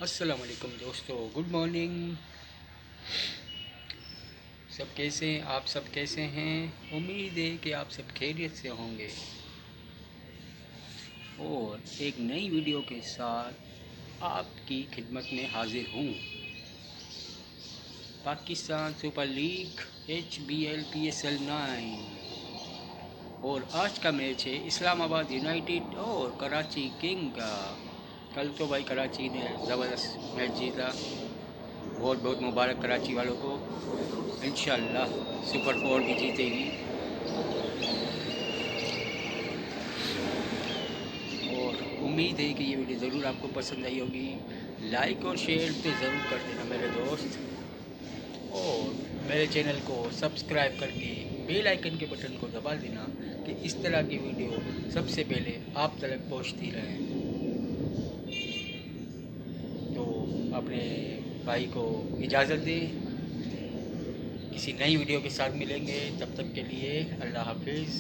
अस्सलाम वालेकुम दोस्तों, गुड मॉर्निंग। सब कैसे हैं? आप सब कैसे हैं? उम्मीद है कि आप सब खैरियत से होंगे और एक नई वीडियो के साथ आपकी खिदमत में हाजिर हूँ। Pakistan super league HBL PSL 9 और आज का मैच है इस्लामाबाद यूनाइटेड और कराची किंग का। कल तो भाई कराची ने ज़बरदस्त मैच जीता। बहुत बहुत मुबारक कराची वालों को। इंशाल्लाह सुपर 4 भी जीतेगी और उम्मीद है कि ये वीडियो ज़रूर आपको पसंद आई होगी। लाइक और शेयर तो ज़रूर कर देना मेरे दोस्त, और मेरे चैनल को सब्सक्राइब करके बेल आइकन के बटन को दबा देना कि इस तरह की वीडियो सबसे पहले आप तक पहुंचती रहे। तो अपने भाई को इजाज़त दें, किसी नई वीडियो के साथ मिलेंगे। तब तक के लिए अल्लाह हाफिज़।